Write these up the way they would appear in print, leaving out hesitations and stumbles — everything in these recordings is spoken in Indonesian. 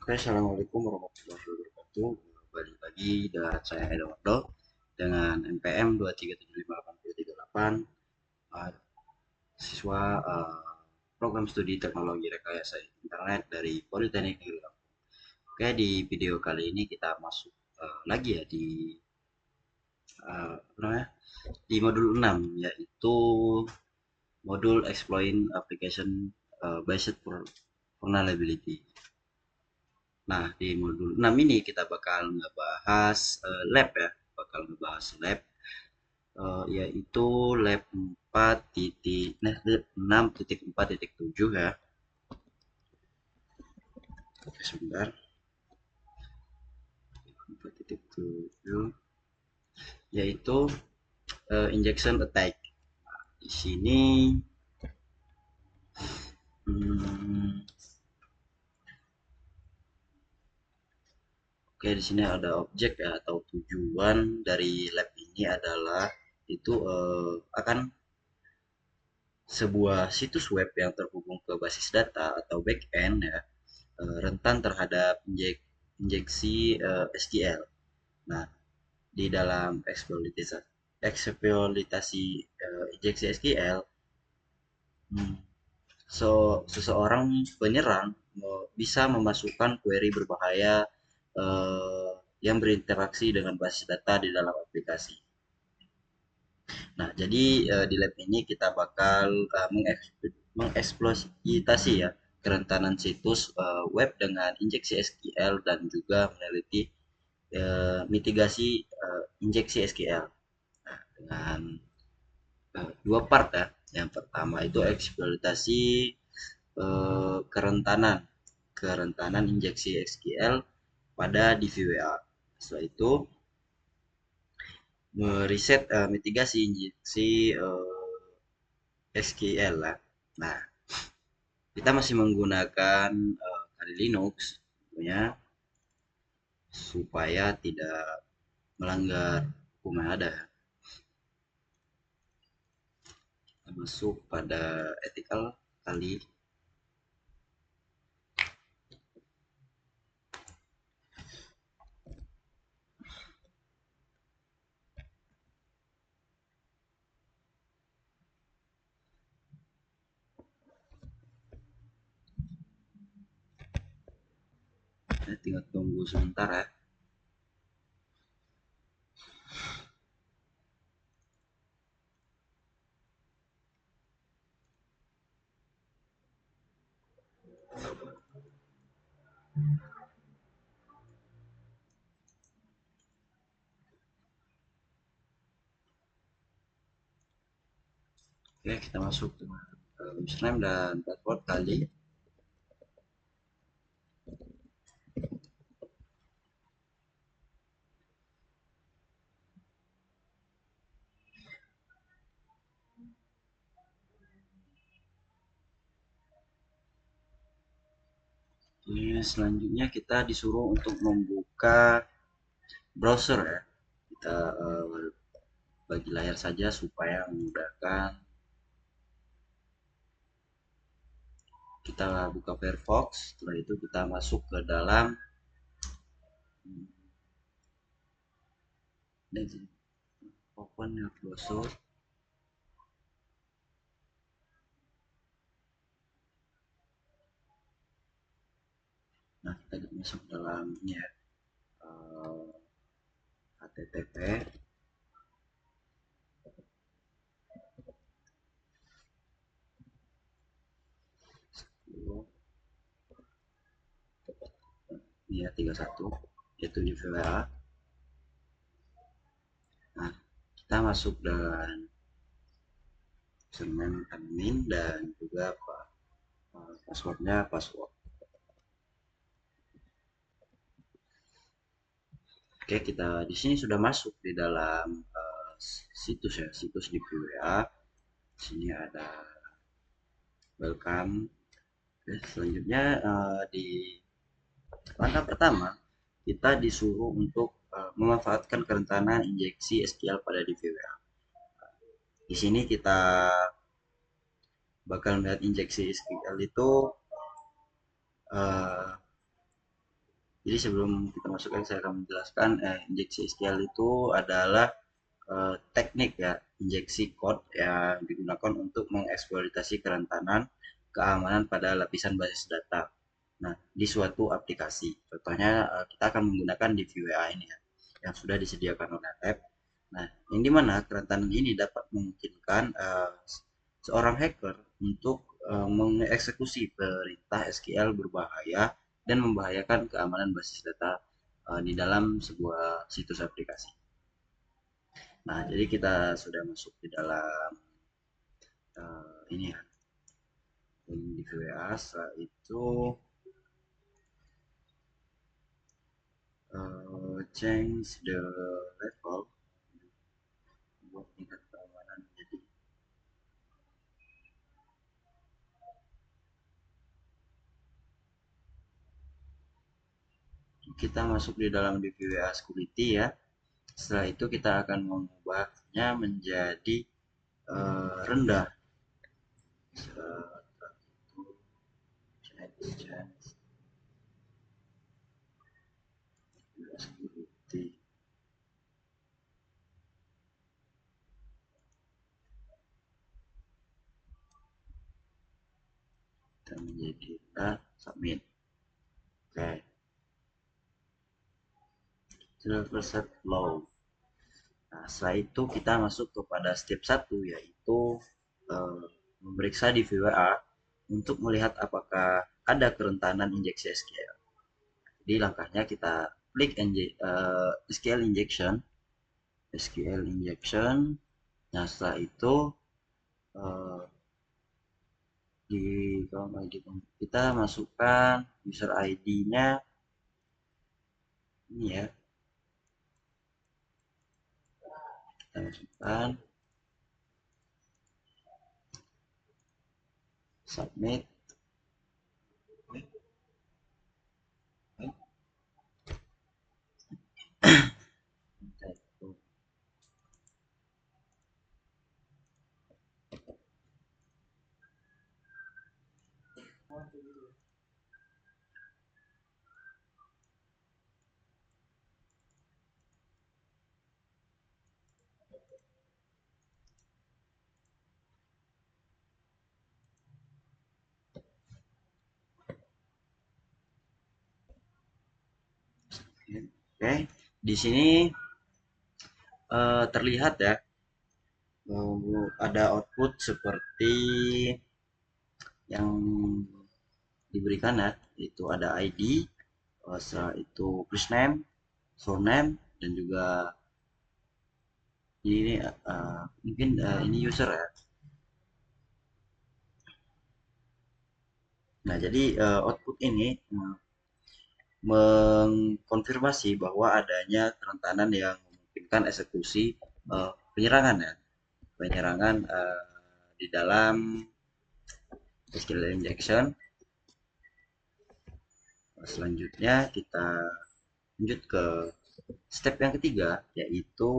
Oke, assalamualaikum warahmatullahi wabarakatuh. Balik lagi dan saya Eduardo dengan NPM 2375838, uh, siswa program studi teknologi rekayasa internet dari Politeknik Negeri Lampung. Oke, di video kali ini kita masuk lagi ya apa namanya, di modul 6, yaitu modul Exploit Application Based Vulnerability. Nah, di modul 6 ini kita bakal ngebahas lab ya, bakal ngebahas lab, yaitu lab 6.4.7 ya. Oke, sebentar. 4.7 yaitu injection attack. Di sini hmm, oke, di sini ada objek ya, atau tujuan dari lab ini adalah itu akan sebuah situs web yang terhubung ke basis data atau backend ya, rentan terhadap injeksi SQL. Nah, di dalam eksploitasi injeksi SQL, hmm, seseorang penyerang bisa memasukkan query berbahaya eh, yang berinteraksi dengan basis data di dalam aplikasi. Nah, jadi di lab ini kita bakal mengeksploitasi ya kerentanan situs web dengan injeksi SQL dan juga meneliti mitigasi injeksi SQL. Nah, dengan dua part ya. Yang pertama itu eksploitasi kerentanan kerentanan injeksi SQL pada DVWA. Setelah itu meriset mitigasi injeksi SQL lah. Nah, kita masih menggunakan kali Linux tentunya supaya tidak melanggar hukum yang ada. Kita masuk pada ethical kali. Saya tinggal tunggu sebentar ya. Oke, kita masuk dengan username dan password kali. Oke, selanjutnya kita disuruh untuk membuka browser ya. Kita bagi layar saja supaya memudahkan. Kita buka Firefox, setelah itu kita masuk ke dalam open your browser. Nah, kita masuk dalamnya http ya 31 yaitu di VWA. Nah, kita masuk dengan username admin dan juga passwordnya password. Oke, kita di sini sudah masuk di dalam situs ya, situs di VWA. Di sini ada welcome. Oke, selanjutnya di langkah pertama kita disuruh untuk memanfaatkan kerentanan injeksi SQL pada DVWA. Di sini kita bakal melihat injeksi SQL itu uh, Jadi sebelum kita masukkan, saya akan menjelaskan injeksi SQL itu adalah teknik ya injeksi code yang digunakan untuk mengeksploitasi kerentanan keamanan pada lapisan basis data. Nah, di suatu aplikasi. Contohnya kita akan menggunakan di VWA ini ya, yang sudah disediakan oleh app. Nah, yang dimana kerentanan ini dapat memungkinkan seorang hacker untuk mengeksekusi perintah SQL berbahaya dan membahayakan keamanan basis data di dalam sebuah situs aplikasi. Nah, jadi kita sudah masuk di dalam ini ya, di VWA. Setelah itu change the level buat tingkat keamanan. Jadi kita masuk di dalam di VWA security ya. Setelah itu kita akan mengubahnya menjadi rendah. Setelah itu change security. Kita menjadi submit. Oke. Server set low. Nah, setelah itu kita masuk kepada step 1, yaitu memeriksa di VWA untuk melihat apakah ada kerentanan injeksi SQL. Jadi langkahnya kita klik SQL injection. SQL injection. Nah, setelah itu di kita masukkan user ID-nya ini ya. Kita masukkan submit. Oke, di sini terlihat ya ada output seperti yang diberikan ya, itu ada ID, setelah itu first name, surname, dan juga ini mungkin ini user ya. Nah, jadi output ini mengkonfirmasi bahwa adanya kerentanan yang memungkinkan eksekusi penyerangan ya, penyerangan di dalam SQL injection. Selanjutnya kita lanjut ke step yang ketiga, yaitu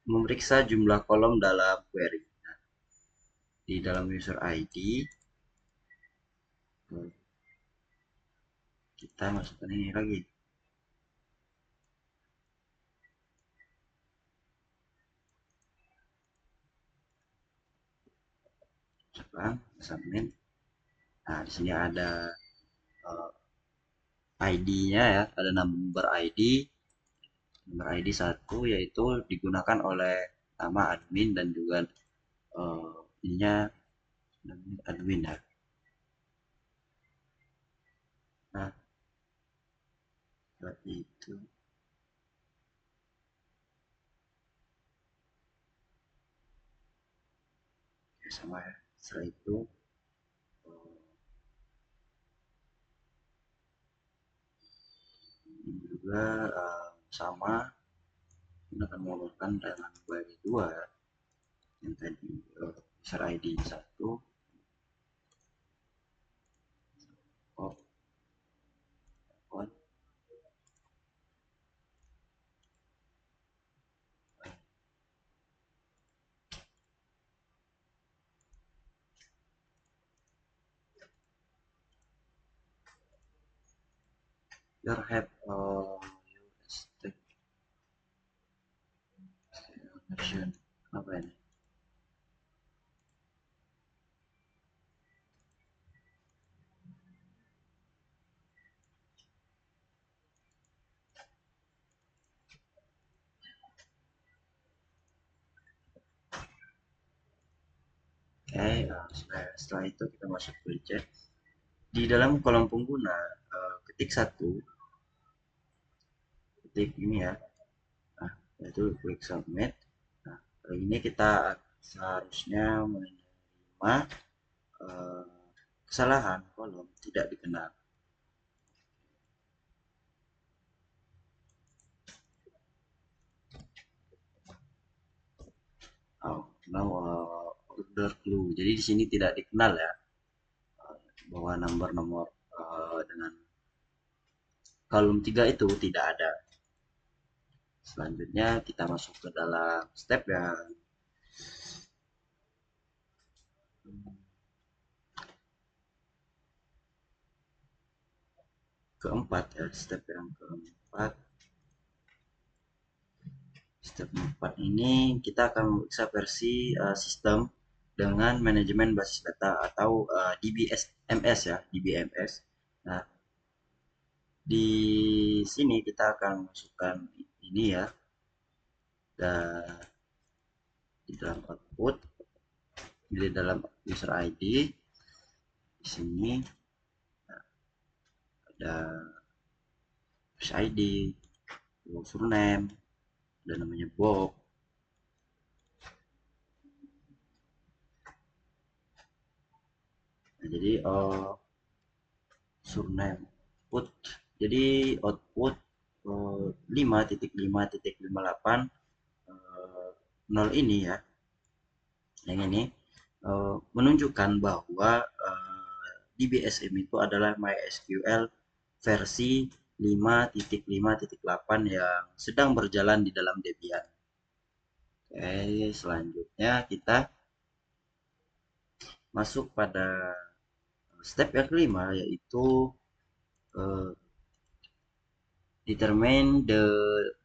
memeriksa jumlah kolom dalam query. Nah, di dalam user ID kita masukkan ini lagi. Sekarang submit. Nah, di sini ada ID-nya ya, ada number ID. Nomor ID 1 yaitu digunakan oleh nama admin dan juga ininya admin ya. Nah, setelah itu ya sama ya. Setelah itu ini juga sama, kita akan menggunakan dalam query 2 ya. Yang tadi user ID 1. Oh, on. your have stake version apa ini. Oke, setelah itu kita masuk ke chat. Di dalam kolom pengguna, ketik satu, ketik ini ya, nah, yaitu klik submit. Nah, kali ini kita seharusnya menerima eh, kesalahan kolom tidak dikenal. Oh, now order clue. Jadi di sini tidak dikenal ya, bahwa nomor-nomor dengan kolom 3 itu tidak ada. Selanjutnya kita masuk ke dalam step yang keempat ya, step yang keempat. Step 4 ini kita akan memeriksa versi sistem dengan manajemen basis data atau DBMS ya, DBMS. Nah, di sini kita akan masukkan ini ya, dan di dalam output, di dalam user ID, di sini ada user ID, username, dan namanya box. Nah, jadi surname output, jadi output 5.5.58 0 ini ya, yang ini menunjukkan bahwa DBSM itu adalah MySQL versi 5.5.8 yang sedang berjalan di dalam Debian. Oke, selanjutnya kita masuk pada step yang kelima, yaitu determine the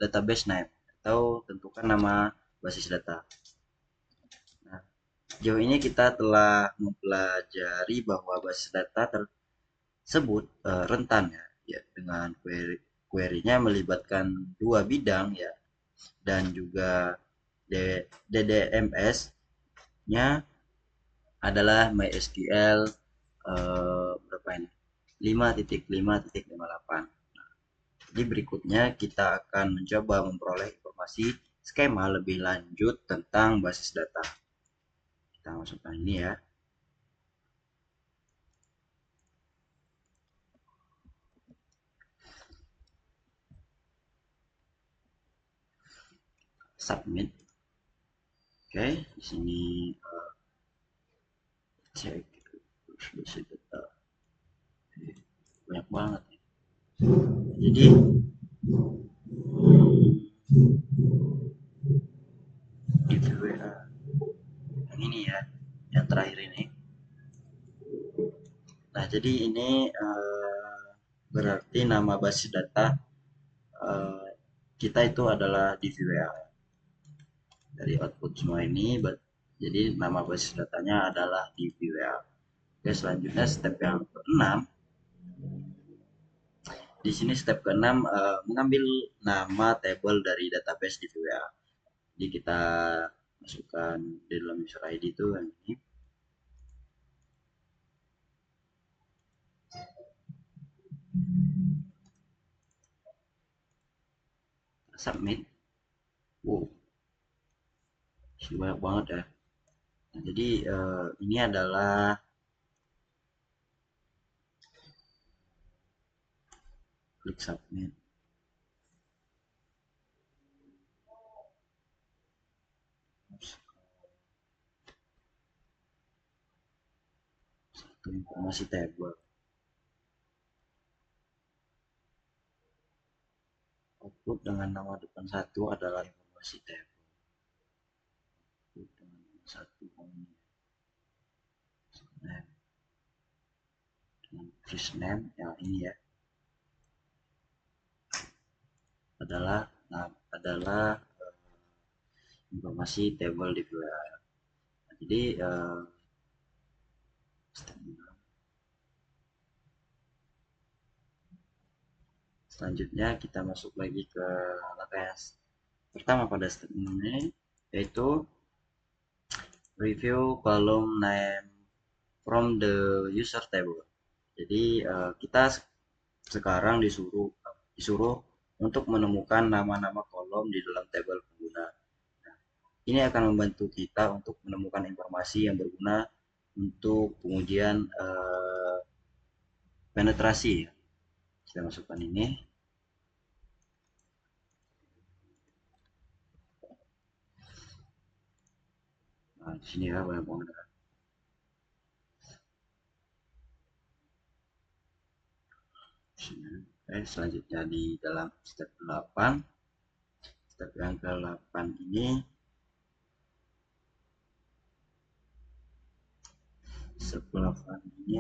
database name atau tentukan nama basis data. Nah, sejauh ini kita telah mempelajari bahwa basis data tersebut rentan ya, dengan query-nya melibatkan dua bidang ya, dan juga DDMS-nya adalah MySQL berapa ini? 5.5.58. Jadi berikutnya kita akan mencoba memperoleh informasi skema lebih lanjut tentang basis data. Kita masukkan ini ya. Submit. Oke, di sini cek basis data. Banyak banget. Jadi di WA yang ini ya, yang terakhir ini. Nah, jadi ini berarti nama basis data kita itu adalah di VWA. Dari output semua ini, jadi nama basis datanya adalah di VWA. Oke, selanjutnya step yang keenam. Di sini step keenam mengambil nama table dari database di VWA. Jadi kita masukkan di dalam user ID itu yang ini. Submit. Wow, banyak banget ya. Nah, jadi ini adalah klik submit. Satu informasi table. Output dengan nama depan satu adalah informasi table. Output dengan nama satu name dengan first name yang ini ya. adalah informasi table di VWA. Jadi selanjutnya kita masuk lagi ke langkah yang pertama pada step ini, yaitu review column name from the user table. Jadi kita sekarang disuruh untuk menemukan nama-nama kolom di dalam tabel pengguna. Nah, ini akan membantu kita untuk menemukan informasi yang berguna untuk pengujian penetrasi. Kita masukkan ini. Nah, di sini ya banyak banget. Selanjutnya di dalam step 8. Step yang ke-8 ini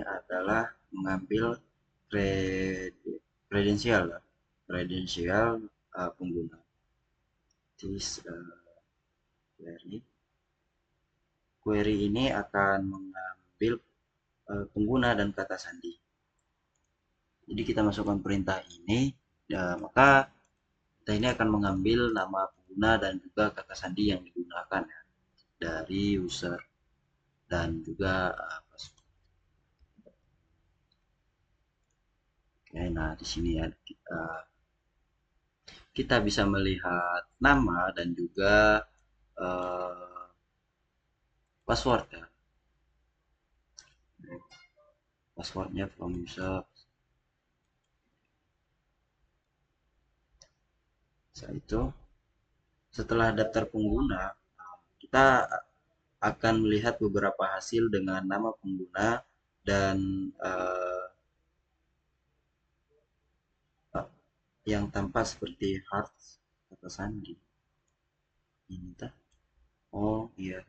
adalah mengambil kredensial pengguna. Query ini akan mengambil pengguna dan kata sandi. Jadi kita masukkan perintah ini, maka kita ini akan mengambil nama pengguna dan juga kata sandi yang digunakan ya, dari user dan juga password. Oke, nah di sini ya kita bisa melihat nama dan juga password ya. Passwordnya from user. Setelah daftar pengguna, kita akan melihat beberapa hasil dengan nama pengguna dan yang tampak seperti heart kata sandi. Ini tak? Oh iya,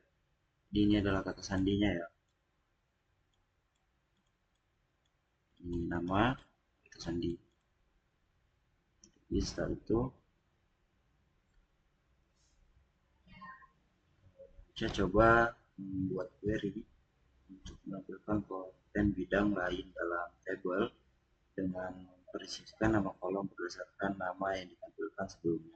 ini adalah kata sandinya ya. Ini nama kata sandi. Jadi setelah itu saya coba membuat query untuk menampilkan konten bidang lain dalam table dengan memperisikan nama kolom berdasarkan nama yang ditampilkan sebelumnya.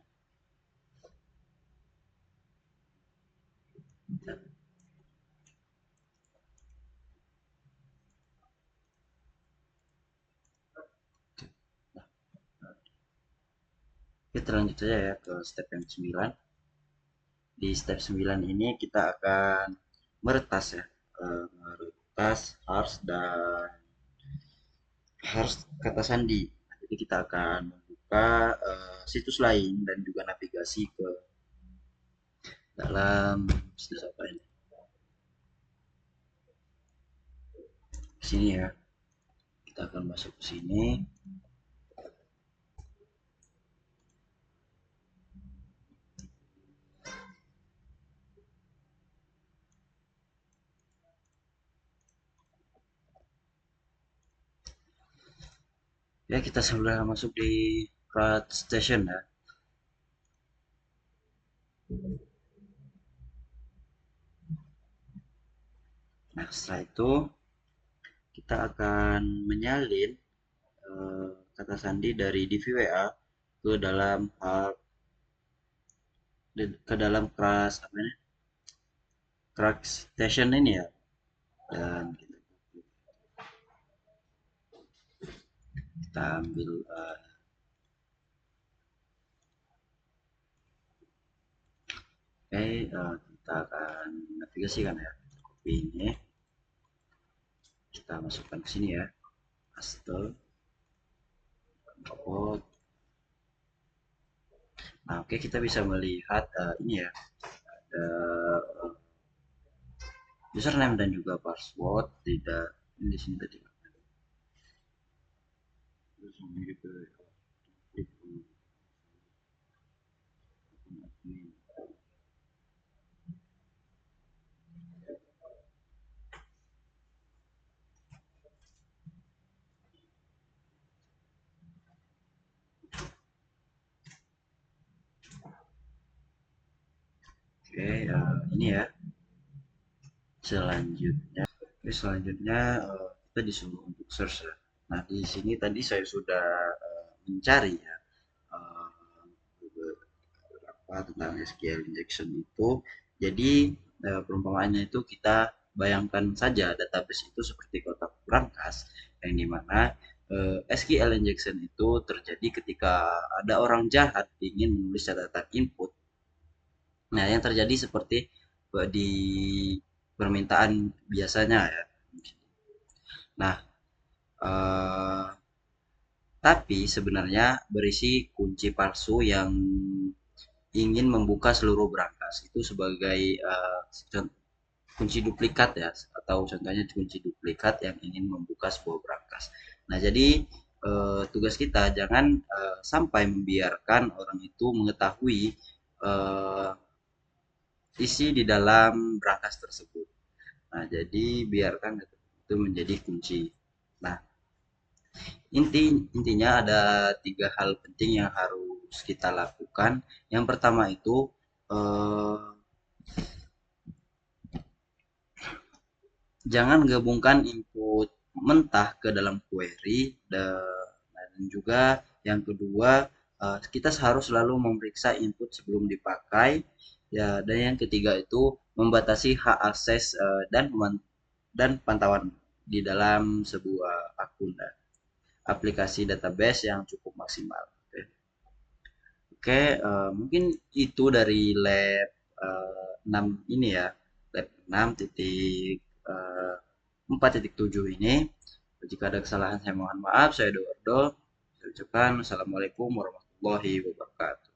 Kita lanjut saja ya ke step yang 9. Di step 9 ini kita akan meretas ya, meretas harus kata sandi. Jadi kita akan membuka situs lain dan juga navigasi ke dalam situs apa ini. Sini ya. Kita akan masuk ke sini. Ya, kita sudah masuk di CRUD Station ya. Nah, setelah itu kita akan menyalin kata sandi dari DVWA ke dalam kelas apa ini, CRUD Station ini ya. Dan kita ambil kita akan navigasikan ya, copy ini, kita masukkan ke sini ya, paste, upload. Nah, oke, kita bisa melihat ini ya, ada username dan juga password tidak di sini tadi. Oke, ini ya selanjutnya. Oke, selanjutnya kita disuruh untuk search ya. Nah, di sini tadi saya sudah mencari ya eh, beberapa tentang SQL injection itu. Jadi perumpamaannya itu kita bayangkan saja database itu seperti kotak brankas yang dimana SQL injection itu terjadi ketika ada orang jahat ingin menulis catatan input. Nah, yang terjadi seperti di permintaan biasanya ya. Nah, eh, tapi sebenarnya berisi kunci palsu yang ingin membuka seluruh brankas. Itu sebagai kunci duplikat ya, atau contohnya kunci duplikat yang ingin membuka sebuah brankas. Nah, jadi tugas kita jangan sampai membiarkan orang itu mengetahui eh, isi di dalam brankas tersebut. Nah, jadi biarkan itu menjadi kunci. Nah, intinya ada 3 hal penting yang harus kita lakukan. Yang pertama itu eh, jangan gabungkan input mentah ke dalam query, dan juga yang kedua kita harus selalu memeriksa input sebelum dipakai ya, dan yang ketiga itu membatasi hak akses dan pantauan di dalam sebuah akun dan aplikasi database yang cukup maksimal. Oke, Oke, mungkin itu dari lab 6 ini ya, lab 6.4.7 ini. Jika ada kesalahan saya mohon maaf, saya Eduardo. Saya ucapkan Assalamualaikum warahmatullahi wabarakatuh.